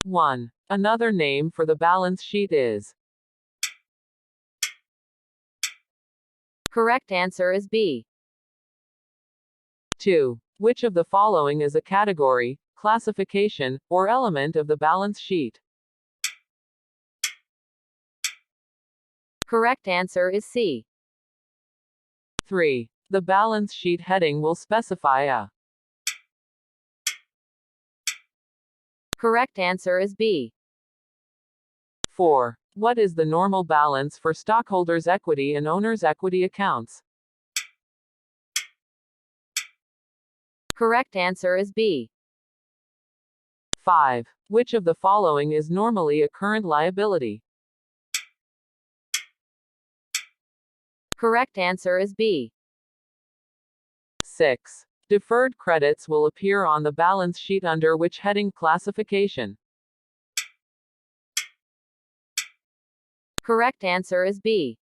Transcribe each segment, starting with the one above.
1. Another name for the balance sheet is. Correct answer is B. 2. Which of the following is a category, classification, or element of the balance sheet? Correct answer is C. 3. The balance sheet heading will specify a. Correct answer is B. 4. What is the normal balance for stockholders' equity and owners' equity accounts? Correct answer is B. 5. Which of the following is normally a current liability? Correct answer is B. 6. Deferred credits will appear on the balance sheet under which heading classification? Correct answer is B.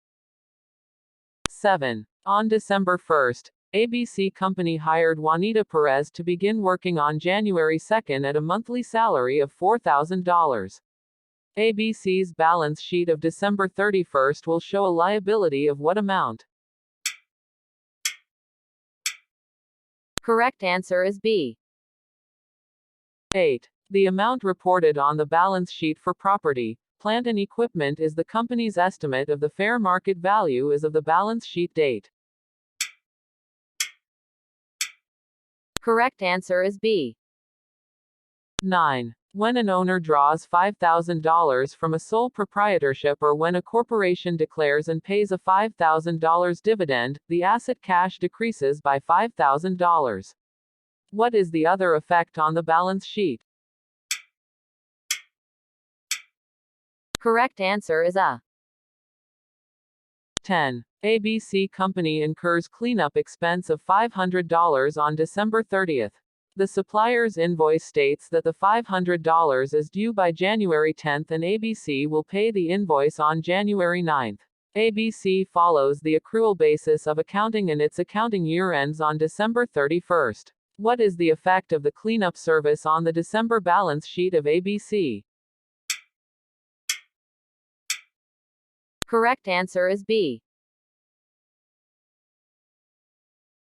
7. On December 1st, ABC Company hired Juanita Perez to begin working on January 2nd at a monthly salary of $4,000. ABC's balance sheet of December 31st will show a liability of what amount? Correct answer is B. 8. The amount reported on the balance sheet for property, plant and equipment is the company's estimate of the fair market value as of the balance sheet date. Correct answer is B. 9. When an owner draws $5,000 from a sole proprietorship or when a corporation declares and pays a $5,000 dividend, the asset cash decreases by $5,000. What is the other effect on the balance sheet? Correct answer is A. 10. ABC Company incurs cleanup expense of $500 on December 30th. The supplier's invoice states that the $500 is due by January 10th and ABC will pay the invoice on January 9th. ABC follows the accrual basis of accounting and its accounting year ends on December 31st. What is the effect of the cleanup service on the December balance sheet of ABC? Correct answer is B.